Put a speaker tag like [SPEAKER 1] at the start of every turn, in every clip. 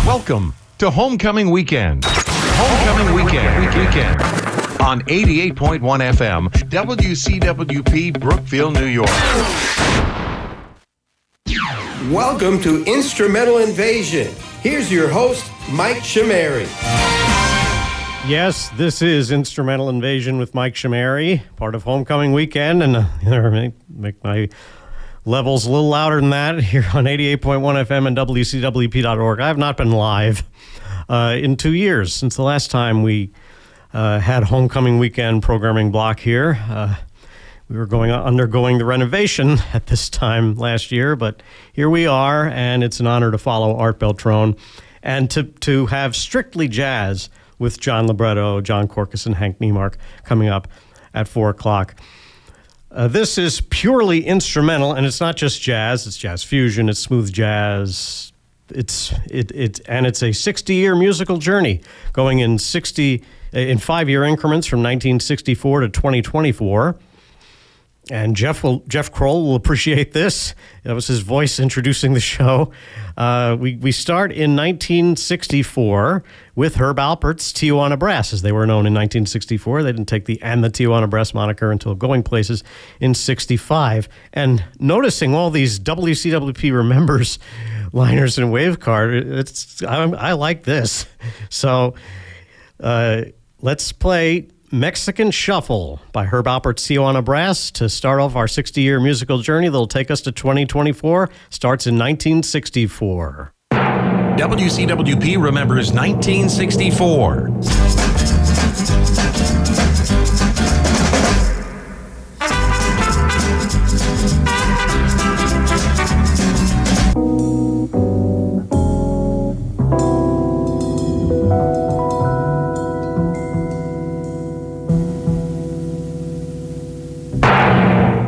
[SPEAKER 1] Welcome to Homecoming Weekend. Homecoming Weekend. On 88.1 FM, WCWP, Brookville, New York.
[SPEAKER 2] Welcome to Instrumental Invasion. Here's your host, Mike Chimeri.
[SPEAKER 3] Yes, this is Instrumental Invasion with Mike Chimeri, part of Homecoming Weekend, and make my levels a little louder than that here on 88.1 FM and WCWP.org. I have not been live in 2 years since the last time we had Homecoming Weekend programming block here. We were undergoing the renovation at this time last year, but here we are, and it's an honor to follow Art Beltrone and to have Strictly Jazz with John LiBretto, Jon Korkes, and Hank Neimark coming up at 4 o'clock. This is purely instrumental, and it's not just jazz. It's jazz fusion. It's smooth jazz. It's a 60-year musical journey going in 5-year increments from 1964 to 2024. And Jeff Kroll will appreciate this. That was his voice introducing the show. We start in 1964 with Herb Alpert's Tijuana Brass, as they were known in 1964. They didn't take the Tijuana Brass moniker until Going Places in 65. And noticing all these WCWP Remembers liners and wave card, I like this. So let's play Mexican Shuffle by Herb Alpert's Tijuana Brass to start off our 60-year musical journey that'll take us to 2024. Starts in 1964.
[SPEAKER 1] WCWP remembers 1964.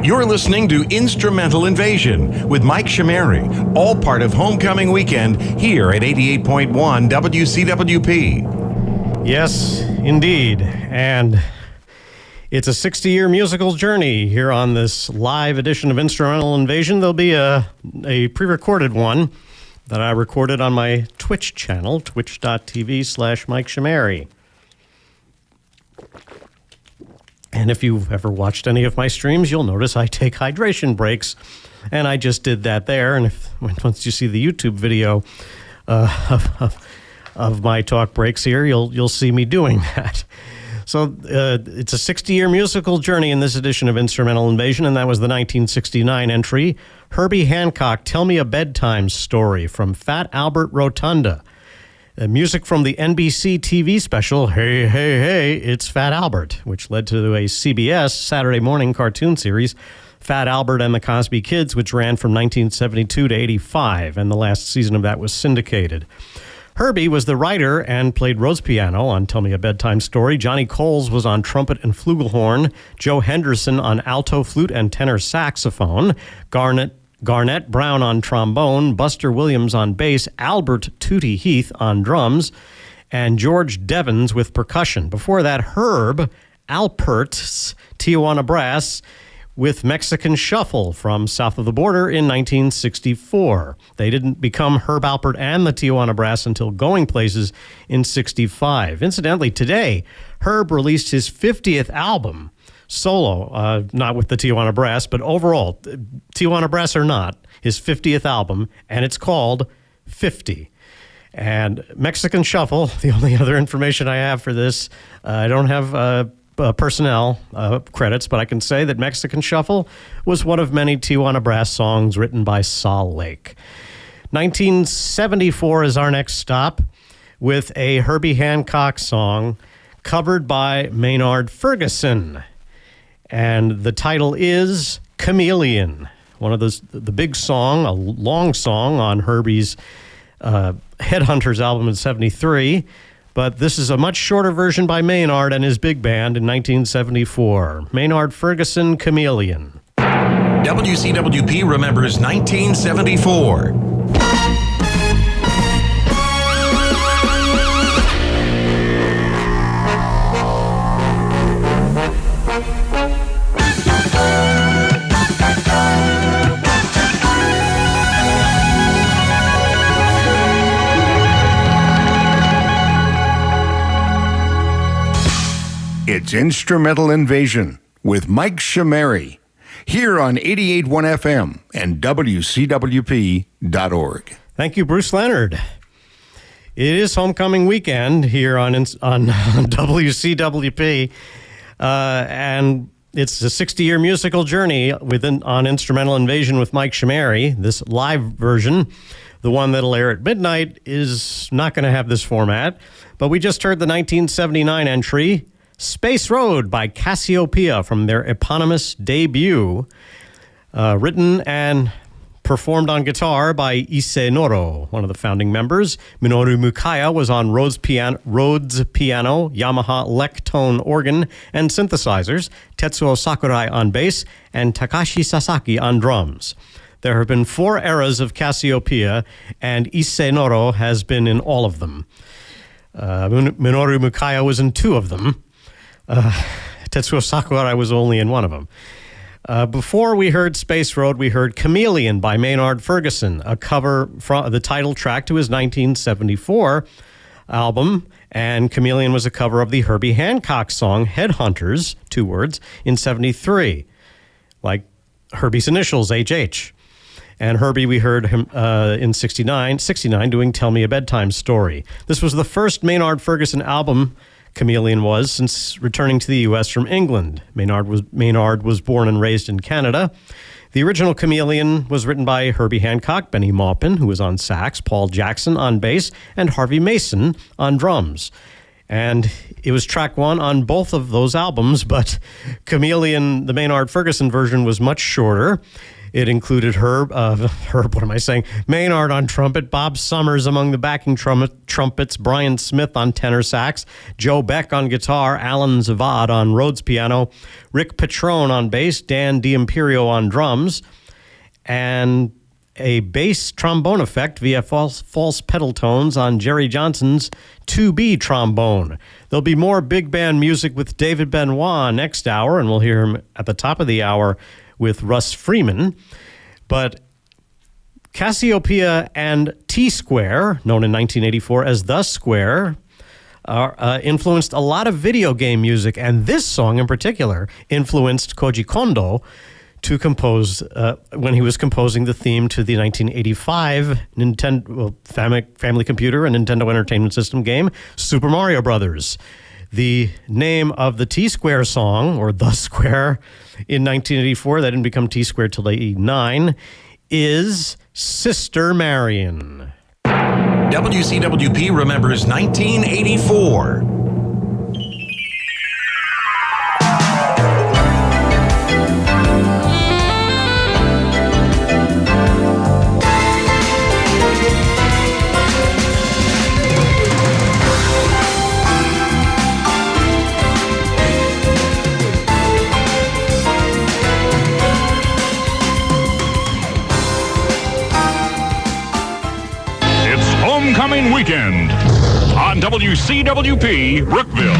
[SPEAKER 1] You're listening to Instrumental Invasion with Mike Chimeri, all part of Homecoming Weekend here at 88.1 WCWP.
[SPEAKER 3] Yes, indeed. And it's a 60-year musical journey here on this live edition of Instrumental Invasion. There'll be a pre-recorded one that I recorded on my Twitch channel, twitch.tv/Mike Chimeri. And if you've ever watched any of my streams, you'll notice I take hydration breaks, and I just did that there. And once you see the YouTube video of my talk breaks here, you'll see me doing that. So it's a 60-year musical journey in this edition of Instrumental Invasion, and that was the 1969 entry, Herbie Hancock, Tell Me a Bedtime Story from Fat Albert Rotunda. Music from the NBC TV special, Hey, Hey, Hey, It's Fat Albert, which led to a CBS Saturday morning cartoon series, Fat Albert and the Cosby Kids, which ran from 1972 to 85, and the last season of that was syndicated. Herbie was the writer and played rose piano on Tell Me a Bedtime Story. Johnny Coles was on trumpet and flugelhorn. Joe Henderson on alto, flute, and tenor saxophone. Garnett Brown on trombone, Buster Williams on bass, Albert Tootie Heath on drums, and George Devens with percussion. Before that, Herb Alpert's Tijuana Brass with Mexican Shuffle from south of the border in 1964. They didn't become Herb Alpert and the Tijuana Brass until Going Places in 65. Incidentally, today, Herb released his 50th album, solo, not with the Tijuana Brass, but overall, Tijuana Brass or not, his 50th album, and it's called 50. And Mexican Shuffle, the only other information I have for this, I don't have personnel credits, but I can say that Mexican Shuffle was one of many Tijuana Brass songs written by Sol Lake. 1974 is our next stop with a Herbie Hancock song covered by Maynard Ferguson. And the title is Chameleon, one of the big song, a long song on Herbie's Headhunters album in 73. But this is a much shorter version by Maynard and his big band in 1974. Maynard Ferguson, Chameleon.
[SPEAKER 1] WCWP remembers 1974.
[SPEAKER 4] It's Instrumental Invasion with Mike Chimeri here on 88.1 FM and WCWP.org.
[SPEAKER 3] Thank you, Bruce Leonard. It is homecoming weekend here on WCWP, and it's a 60-year musical journey on Instrumental Invasion with Mike Chimeri. This live version, the one that'll air at midnight, is not going to have this format, but we just heard the 1979 entry, Space Road by Cassiopeia from their eponymous debut, written and performed on guitar by Issei Noro, one of the founding members. Minoru Mukaya was on Rhodes piano, Yamaha Lectone organ and synthesizers, Tetsuo Sakurai on bass, and Takashi Sasaki on drums. There have been 4 eras of Cassiopeia, and Issei Noro has been in all of them. Minoru Mukaya was in 2 of them. Tetsuo Sakurai was only in 1 of them. Before we heard Space Road, we heard Chameleon by Maynard Ferguson, a cover from the title track to his 1974 album. And Chameleon was a cover of the Herbie Hancock song Headhunters, 2 words, in 73, like Herbie's initials, HH. And Herbie, we heard him in 69 doing Tell Me a Bedtime Story. This was the first Maynard Ferguson album Chameleon was since returning to the U.S. from England. Maynard was born and raised in Canada. The original Chameleon was written by Herbie Hancock, Benny Maupin, who was on sax, Paul Jackson on bass, and Harvey Mason on drums. And it was track 1 on both of those albums, but Chameleon, the Maynard Ferguson version, was much shorter. It included Maynard on trumpet, Bob Summers among the backing trumpets, Brian Smith on tenor sax, Joe Beck on guitar, Alan Zavad on Rhodes piano, Rick Patrone on bass, Dan D'Imperio on drums, and a bass trombone effect via false pedal tones on Jerry Johnson's 2B trombone. There'll be more big band music with David Benoit next hour, and we'll hear him at the top of the hour with Russ Freeman. But Cassiopeia and T-Square, known in 1984 as The Square, influenced a lot of video game music, and this song in particular influenced Koji Kondo to compose when he was composing the theme to the 1985 Family Computer and Nintendo Entertainment System game Super Mario Brothers. The name of the T-Square song, or The Square, in 1984, that didn't become T-Square till 1989, is Sister Marion.
[SPEAKER 1] WCWP remembers 1984.
[SPEAKER 5] Homecoming weekend on WCWP Brookville.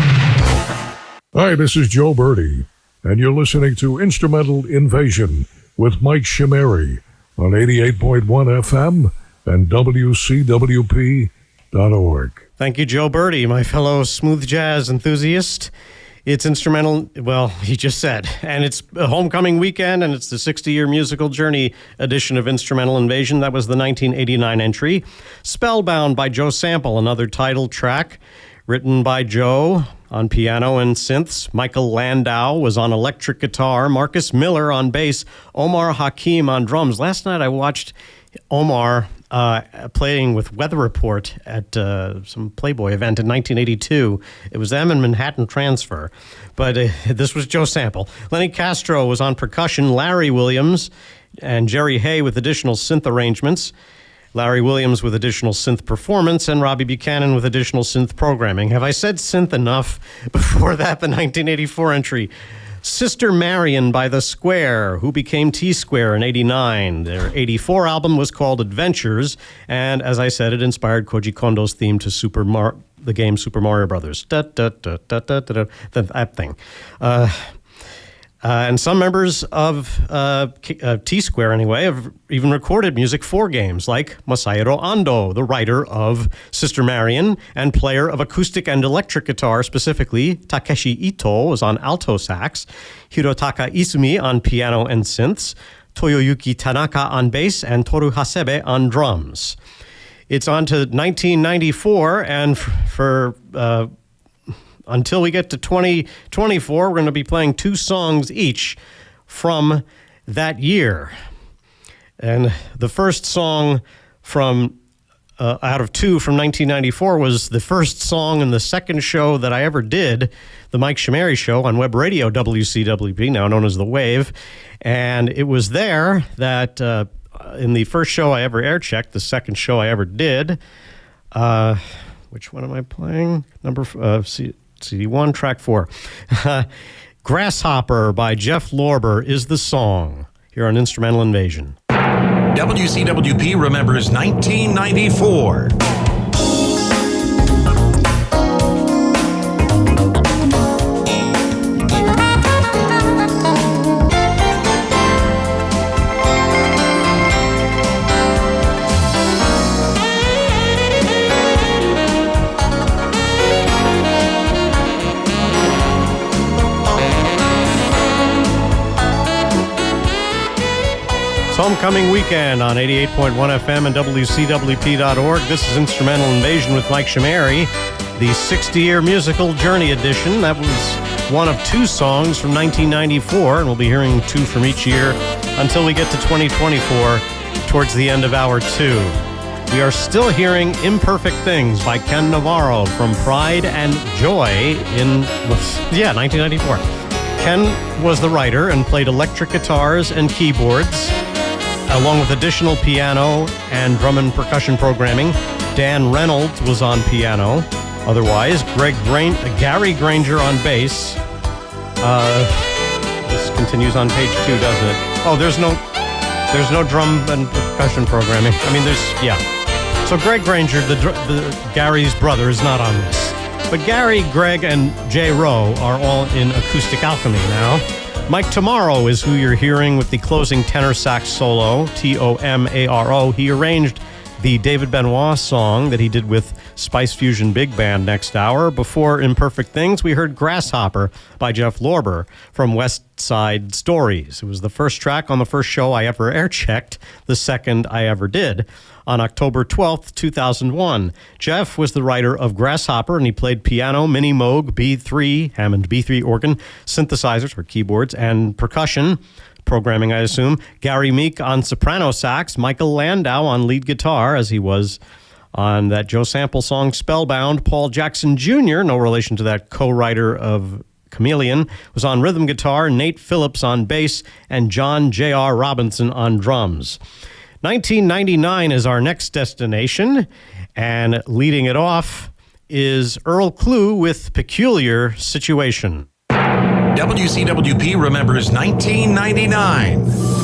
[SPEAKER 6] Hi, this is Joe Birdie, and you're listening to Instrumental Invasion with Mike Chimeri on 88.1 FM and WCWP.org.
[SPEAKER 3] Thank you, Joe Birdie, my fellow smooth jazz enthusiast. It's Instrumental, well, he just said, and it's a homecoming weekend, and it's the 60-year musical journey edition of Instrumental Invasion. That was the 1989 entry. Spellbound by Joe Sample, another title track written by Joe on piano and synths. Michael Landau was on electric guitar, Marcus Miller on bass, Omar Hakim on drums. Last night I watched Omar playing with Weather Report at some Playboy event in 1982. It was them and Manhattan Transfer. But this was Joe Sample. Lenny Castro was on percussion, Larry Williams and Jerry Hay with additional synth arrangements, Larry Williams with additional synth performance, and Robbie Buchanan with additional synth programming. Have I said synth enough? Before that, the 1984 entry, Sister Marion by The Square, who became T-Square in 89. Their 84 album was called Adventures, and as I said, it inspired Koji Kondo's theme to the game Super Mario Brothers. That thing. And some members of T-Square, anyway, have even recorded music for games, like Masahiro Ando, the writer of Sister Marion and player of acoustic and electric guitar, specifically. Takeshi Ito was on alto sax, Hirotaka Izumi on piano and synths, Toyoyuki Tanaka on bass, and Toru Hasebe on drums. It's on to 1994, and for until we get to 2024, we're going to be playing 2 songs each from that year. And the first song from out of 2 from 1994 was the first song in the second show that I ever did, the Mike Chimeri Show on web radio WCWP, now known as The Wave. And it was there that in the first show I ever air-checked, the second show I ever did, which one am I playing? CD1, track 4. Grasshopper by Jeff Lorber is the song here on Instrumental Invasion.
[SPEAKER 1] WCWP remembers 1994.
[SPEAKER 3] Homecoming weekend on 88.1 FM and WCWP.org. This is Instrumental Invasion with Mike Chimeri, the 60-year musical journey edition. That was one of 2 songs from 1994, and we'll be hearing 2 from each year until we get to 2024 towards the end of hour 2. We are still hearing Imperfect Things by Ken Navarro from Pride and Joy in 1994. Ken was the writer and played electric guitars and keyboards, along with additional piano and drum and percussion programming. Dan Reynolds was on piano. Otherwise, Gary Granger on bass. This continues on page 2, doesn't it? Oh, there's no drum and percussion programming. So Greg Granger, the Gary's brother, is not on this. But Gary, Greg, and Jay Rowe are all in Acoustic Alchemy now. Mike Tomaro is who you're hearing with the closing tenor sax solo, Tomaro. He arranged the David Benoit song that he did with Spice Fusion Big Band next hour. Before Imperfect Things, we heard Grasshopper by Jeff Lorber from West Side Stories. It was the first track on the first show I ever air-checked, the second I ever did, on October 12th, 2001. Jeff was the writer of Grasshopper, and he played piano, mini Moog, B3, Hammond B3 organ, synthesizers or keyboards, and percussion, programming I assume. Gary Meek on soprano sax, Michael Landau on lead guitar, as he was on that Joe Sample song Spellbound. Paul Jackson Jr., no relation to that co-writer of Chameleon, was on rhythm guitar, Nate Phillips on bass, and John J.R. Robinson on drums. 1999 is our next destination, and leading it off is Earl Klugh with Peculiar Situation.
[SPEAKER 1] WCWP remembers 1999.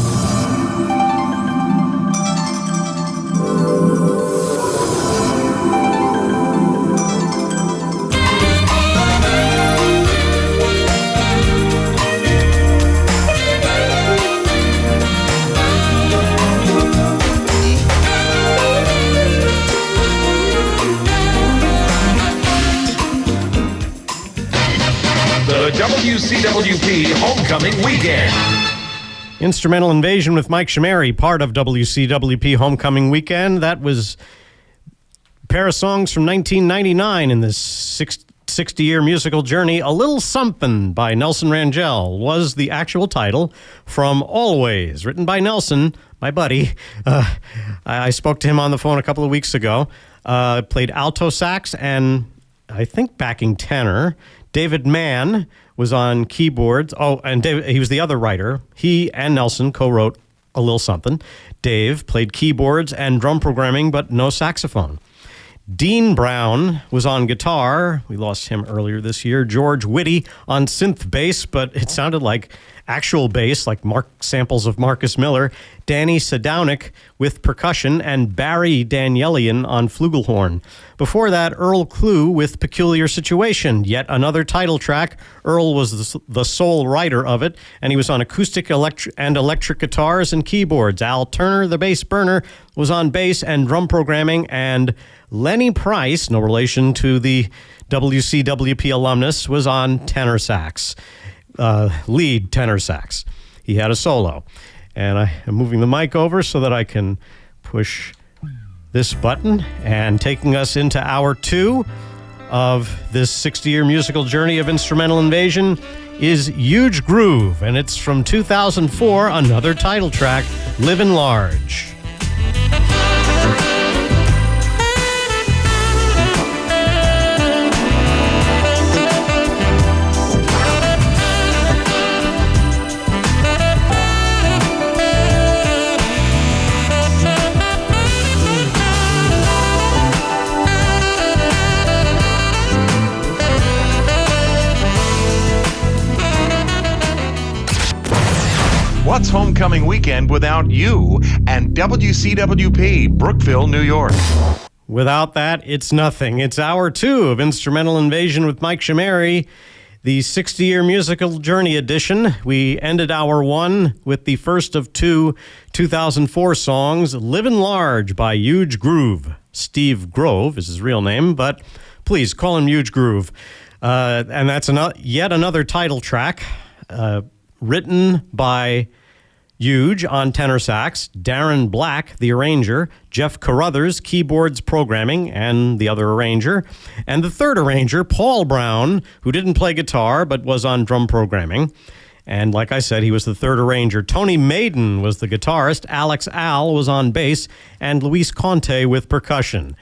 [SPEAKER 1] WCWP Homecoming Weekend.
[SPEAKER 3] Instrumental Invasion with Mike Chimeri, part of WCWP Homecoming Weekend. That was a pair of songs from 1999 in this 60-year musical journey. A Little Something by Nelson Rangel was the actual title from Always, written by Nelson, my buddy. I spoke to him on the phone a couple of weeks ago. Played alto sax and I think backing tenor. David Mann was on keyboards. Oh, and he was the other writer. He and Nelson co-wrote A Little Something. Dave played keyboards and drum programming, but no saxophone. Dean Brown was on guitar. We lost him earlier this year. George Whitty on synth bass, but it sounded like actual bass, like samples of Marcus Miller, Danny Sadownik with percussion, and Barry Danielian on flugelhorn. Before that, Earl Klugh with Peculiar Situation, yet another title track. Earl was the sole writer of it, and he was on acoustic electric guitars and keyboards. Al Turner, the bass burner, was on bass and drum programming, and Lenny Price, no relation to the WCWP alumnus, was on tenor sax, lead tenor sax. He had a solo. And I am moving the mic over so that I can push this button, and taking us into hour 2 of this 60-year musical journey of Instrumental Invasion is Huge Groove, and it's from 2004, another title track, Livin' Large.
[SPEAKER 1] What's homecoming weekend without you and WCWP, Brookville, New York?
[SPEAKER 3] Without that, it's nothing. It's hour 2 of Instrumental Invasion with Mike Chimeri, the 60-year musical journey edition. We ended hour 1 with the first of 2 2004 songs, Livin' Large by Huge Groove. Steve Grove is his real name, but please call him Huge Groove. And that's yet another title track, written by Huge on tenor sax, Darren Black, the arranger, Jeff Carruthers, keyboards, programming, and the other arranger, and the third arranger, Paul Brown, who didn't play guitar but was on drum programming. And like I said, he was the third arranger. Tony Maiden was the guitarist, Alex Al was on bass, and Luis Conte with percussion.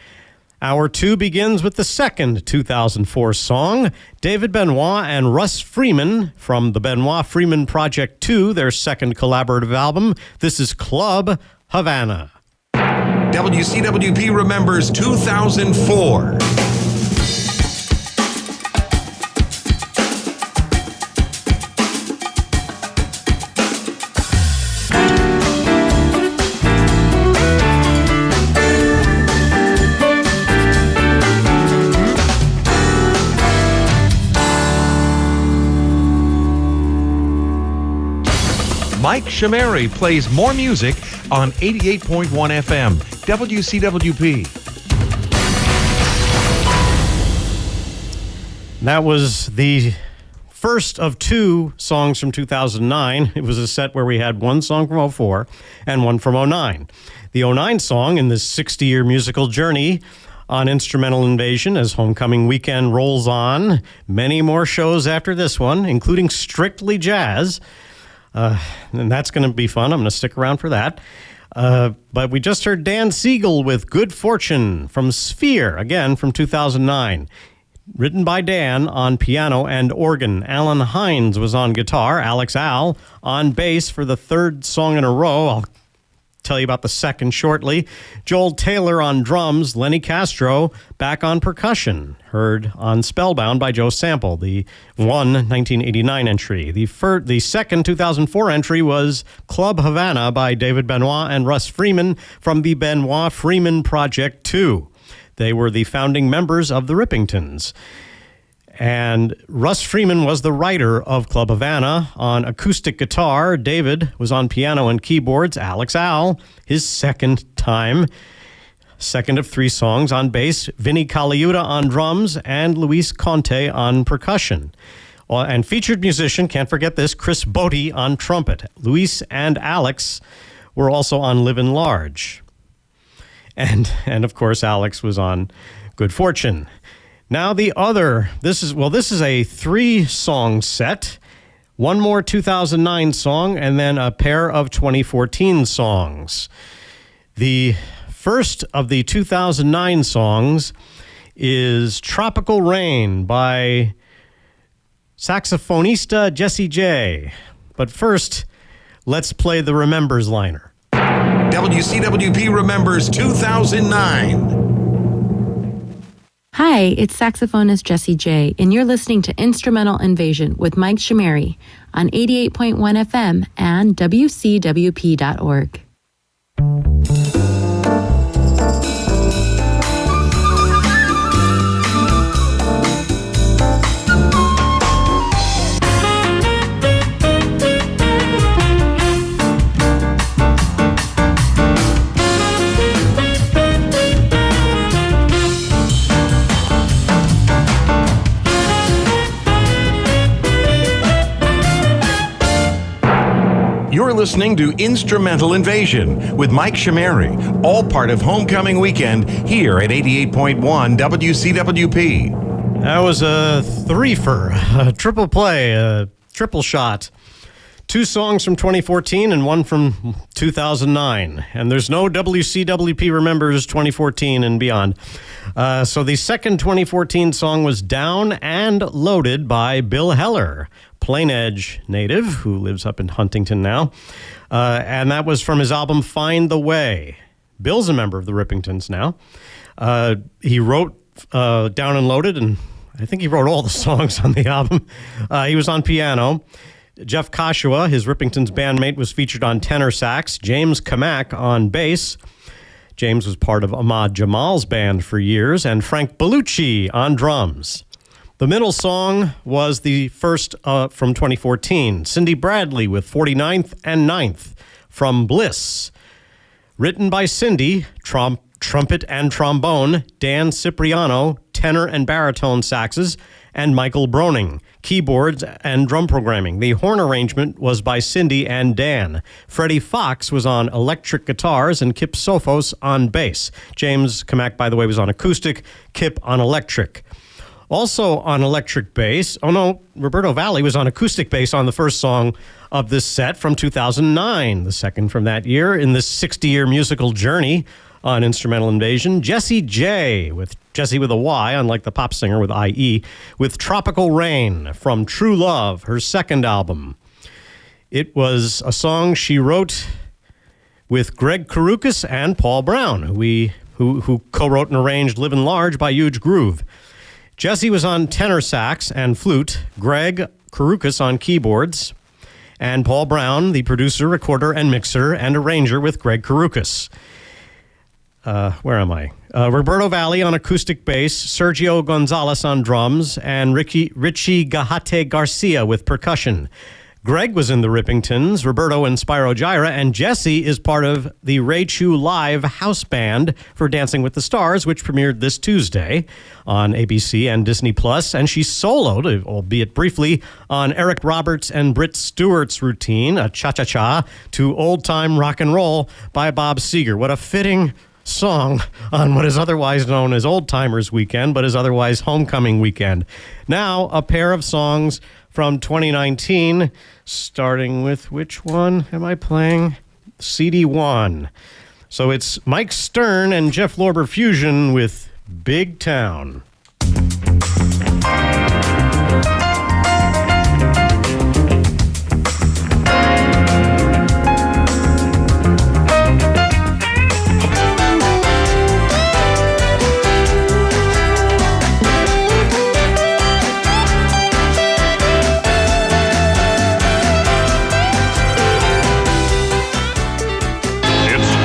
[SPEAKER 3] Hour 2 begins with the second 2004 song, David Benoit and Russ Freeman from the Benoit Freeman Project 2, their second collaborative album. This is Club Havana.
[SPEAKER 1] WCWP remembers 2004. Mike Chimeri plays more music on 88.1 FM, WCWP.
[SPEAKER 3] That was the first of 2 songs from 2009. It was a set where we had one song from 04 and one from 09. The 09 song in this 60-year musical journey on Instrumental Invasion as homecoming weekend rolls on. Many more shows after this one, including Strictly Jazz. And that's going to be fun. I'm going to stick around for that. But we just heard Dan Siegel with Good Fortune from Sphere, again from 2009. Written by Dan on piano and organ. Alan Hines was on guitar. Alex Al on bass for the third song in a row. I'll tell you about the second shortly. Joel Taylor on drums. Lenny Castro back on percussion. Heard on Spellbound by Joe Sample, the 1989 entry. The second 2004 entry was Club Havana by David Benoit and Russ Freeman from the Benoit Freeman Project 2. They were the founding members of the Rippingtons. And Russ Freeman was the writer of Club Havana on acoustic guitar. David was on piano and keyboards. Alex Al, his second of 3 songs on bass. Vinny Colaiuta on drums and Luis Conte on percussion. And featured musician, can't forget this, Chris Botti on trumpet. Luis and Alex were also on Livin' Large. And of course, Alex was on Good Fortune. Now this is a 3-song set, one more 2009 song, and then a pair of 2014 songs. The first of the 2009 songs is Tropical Rain by saxophonista Jesse J. But first, let's play the Remembers liner.
[SPEAKER 1] WCWP remembers 2009.
[SPEAKER 7] Hi, it's saxophonist Jessie J, and you're listening to Instrumental Invasion with Mike Chimeri on 88.1 FM and WCWP.org.
[SPEAKER 1] You're listening to Instrumental Invasion with Mike Chimeri, all part of Homecoming Weekend here at 88.1 WCWP.
[SPEAKER 3] That was a threefer, a triple play, a triple shot. 2 songs from 2014 and 1 from 2009. And there's no WCWP Remembers 2014 and beyond. So the second 2014 song was Down and Loaded by Bill Heller, Plain Edge native who lives up in Huntington now. And that was from his album Find the Way. Bill's a member of the Rippingtons now. He wrote Down and Loaded, and I think he wrote all the songs on the album. He was on piano. Jeff Kashua, his Rippingtons bandmate, was featured on tenor sax. James Kamak on bass. James was part of Ahmad Jamal's band for years. And Frank Bellucci on drums. The middle song was the first from 2014. Cindy Bradley with 49th and 9th from Bliss. Written by Cindy, trumpet and trombone, Dan Cipriano, tenor and baritone saxes, and Michael Broning, keyboards and drum programming. The horn arrangement was by Cindy and Dan. Freddie Fox was on electric guitars and Kip Sophos on bass. James Kamak, by the way, was on acoustic, Kip on electric. Also on electric bass, Roberto Valli was on acoustic bass on the first song of this set from 2009, the second from that year in this 60-year musical journey on Instrumental Invasion. Jessie J, with Jessie with a Y, unlike the pop singer with I-E, with Tropical Rain from True Love, her second album. It was a song she wrote with Greg Korkes and Paul Brown, who co-wrote and arranged Livin' Large by Huge Groove. Jessie was on tenor sax and flute, Greg Korkes on keyboards, and Paul Brown, the producer, recorder, and mixer and arranger with Greg Korkes. Where am I? Roberto Valli on acoustic bass, Sergio Gonzalez on drums, and Richie Gahate Garcia with percussion. Greg was in the Rippingtons, Roberto and Spyro Gyra, and Jessie is part of the Ray Chu Live House Band for Dancing with the Stars, which premiered this Tuesday on ABC and Disney+, and she soloed, albeit briefly, on Eric Roberts and Britt Stewart's routine, a cha-cha-cha, to Old Time Rock and Roll by Bob Seger. What a fitting song on what is otherwise known as Old Timers Weekend, but is otherwise Homecoming Weekend. Now, a pair of songs from 2019, starting with which one am I playing? CD1. So it's Mike Stern and Jeff Lorber Fusion with Big Town.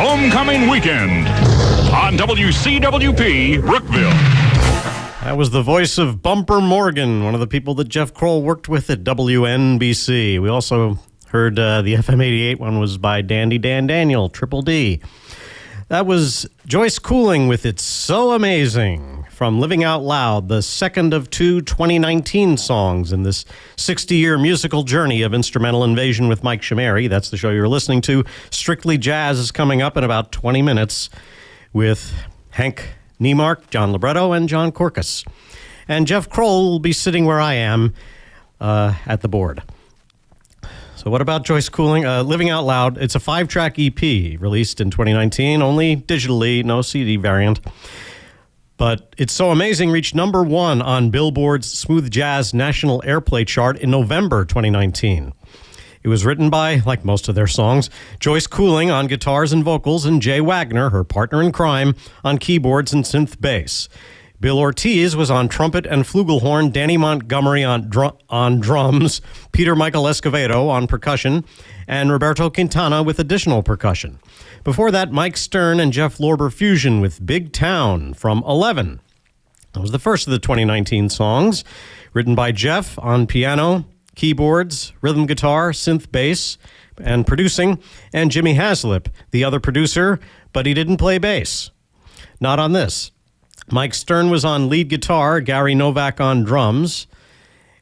[SPEAKER 5] Homecoming Weekend on WCWP Brookville.
[SPEAKER 3] That was the voice of Bumper Morgan, one of the people that Jeff Kroll worked with at WNBC. We also heard the FM 88 one was by Dandy Dan Daniel, Triple D. That was Joyce Cooling with It's So Amazing from Living Out Loud, the second of 2 2019 songs in this 60-year musical journey of Instrumental Invasion with Mike Chimeri. That's the show you're listening to. Strictly Jazz is coming up in about 20 minutes with Hank Neimark, John LiBretto, and Jon Korkes. And Jeff Kroll will be sitting where I am at the board. So what about Joyce Cooling? Living Out Loud, it's a 5-track EP released in 2019, only digitally, no CD variant. But It's So Amazing reached number 1 on Billboard's Smooth Jazz National Airplay chart in November 2019. It was written by, like most of their songs, Joyce Cooling on guitars and vocals and Jay Wagner, her partner in crime, on keyboards and synth bass. Bill Ortiz was on trumpet and flugelhorn, Danny Montgomery on drums, Peter Michael Escovedo on percussion, and Roberto Quintana with additional percussion. Before that, Mike Stern and Jeff Lorber fusion with Big Town from 11. That was the first of the 2019 songs, written by Jeff on piano, keyboards, rhythm guitar, synth bass, and producing, and Jimmy Haslip, the other producer, but he didn't play bass. Not on this. Mike Stern was on lead guitar, Gary Novak on drums,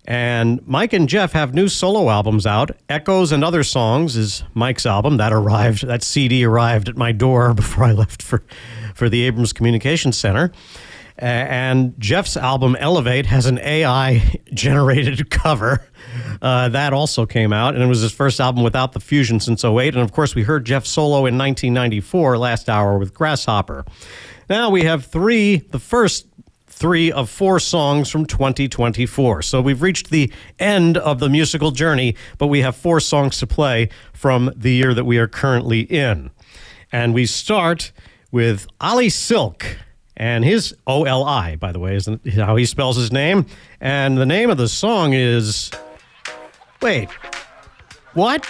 [SPEAKER 3] and Mike and Jeff have new solo albums out. Echoes and Other Songs is Mike's album. That CD arrived at my door before I left for the Abrams Communications Center. And Jeff's album, Elevate, has an AI-generated cover. That also came out, and it was his first album without the fusion since 2008. And, of course, we heard Jeff solo in 1994, last hour, with Grasshopper. Now we have the first 3 of 4 songs from 2024. So we've reached the end of the musical journey, but we have 4 songs to play from the year that we are currently in. And we start with Ali Silk, and his O-L-I, by the way, is how he spells his name. And the name of the song is... Wait, what?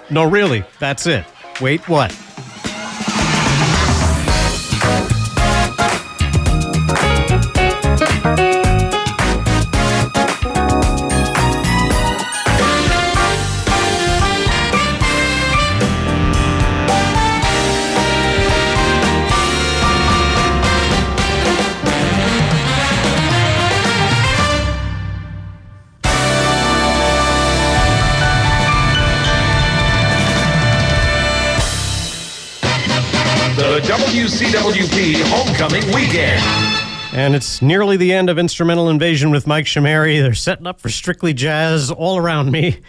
[SPEAKER 3] No, really, that's it. Wait, what?
[SPEAKER 1] The WCWP Homecoming Weekend.
[SPEAKER 3] And it's nearly the end of Instrumental Invasion with Mike Chimeri. They're setting up for Strictly Jazz all around me.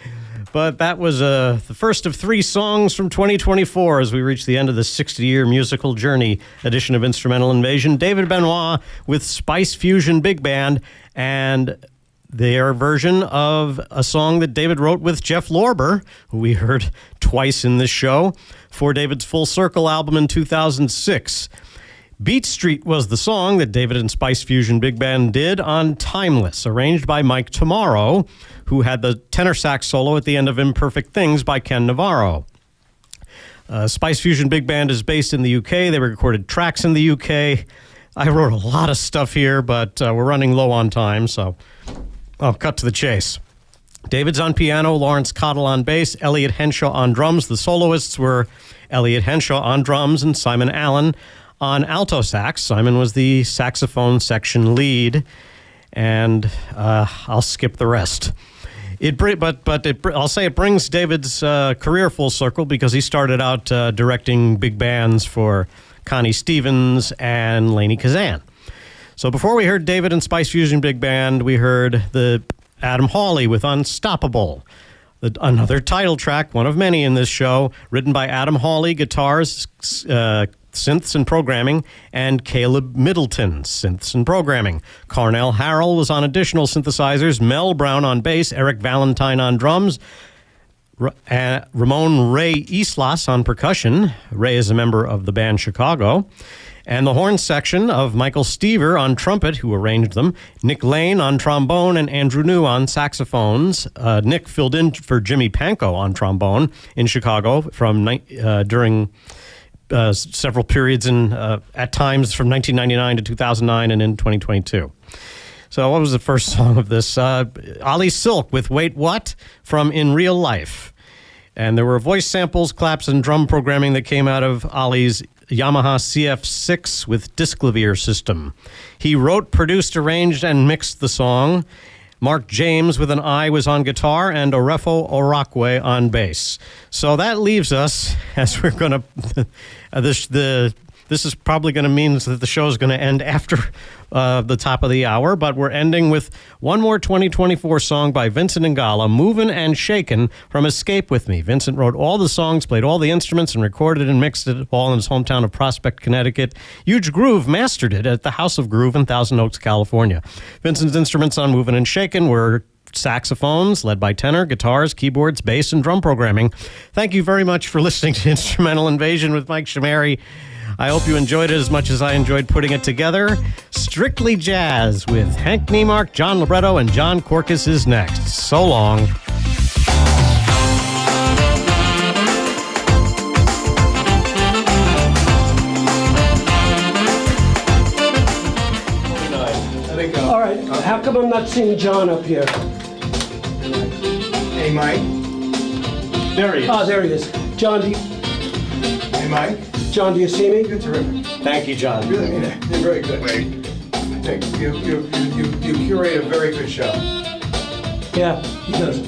[SPEAKER 3] But that was the first of 3 songs from 2024 as we reach the end of the 60-year musical journey edition of Instrumental Invasion. David Benoit with Spice Fusion Big Band and their version of a song that David wrote with Jeff Lorber, who we heard twice in this show, for David's Full Circle album in 2006. Beat Street was the song that David and Spice Fusion Big Band did on Timeless, arranged by Mike Tomorrow, who had the tenor sax solo at the end of Imperfect Things by Ken Navarro. Spice Fusion Big Band is based in the UK. They recorded tracks in the UK. I wrote a lot of stuff here, but we're running low on time, so I'll cut to the chase. David's on piano, Lawrence Cottle on bass, Elliot Henshaw on drums. The soloists were Elliot Henshaw on drums and Simon Allen on alto sax. Simon was the saxophone section lead, and I'll skip the rest. I'll say it brings David's career full circle because he started out directing big bands for Connie Stevens and Lainey Kazan. So before we heard David and Spice Fusion Big Band, we heard the Adam Hawley with Unstoppable, another title track, one of many in this show, written by Adam Hawley, guitars, synths and programming, and Caleb Middleton, synths and programming. Carnell Harrell was on additional synthesizers, Mel Brown on bass, Eric Valentine on drums, Ramon Ray Islas on percussion. Ray is a member of the band Chicago. And the horn section of Michael Stever on trumpet, who arranged them, Nick Lane on trombone, and Andrew New on saxophones. Nick filled in for Jimmy Pankow on trombone in Chicago during several periods at times from 1999 to 2009 and in 2022. So what was the first song of this? Ali Silk with Wait What from In Real Life. And there were voice samples, claps, and drum programming that came out of Ali's Yamaha CF6 with Disklavier system. He wrote, produced, arranged, and mixed the song. Mark James with an I was on guitar, and Orefo Orakwe on bass. So that leaves us, as we're going to... This is probably going to mean that the show is going to end after the top of the hour, but we're ending with one more 2024 song by Vincent Ingala, Movin' and Shakin' from Escape With Me. Vincent wrote all the songs, played all the instruments, and recorded and mixed it all in his hometown of Prospect, Connecticut. Huge Groove mastered it at the House of Groove in Thousand Oaks, California. Vincent's instruments on Movin' and Shakin' were saxophones, led by tenor, guitars, keyboards, bass, and drum programming. Thank you very much for listening to Instrumental Invasion with Mike Chimeri I hope you enjoyed it as much as I enjoyed putting it together. Strictly Jazz with Hank Neimark, Jon LiBretto, and Jon Korkes is next. So long.
[SPEAKER 8] All right, how come I'm not seeing John up here?
[SPEAKER 2] Hey, Mike.
[SPEAKER 3] There he is.
[SPEAKER 8] Oh, there he is. John,
[SPEAKER 2] Hey, Mike.
[SPEAKER 8] John, do you see me?
[SPEAKER 2] You're terrific.
[SPEAKER 3] Thank you, John.
[SPEAKER 2] You're very good. You curate a very good show.
[SPEAKER 8] Yeah, he does.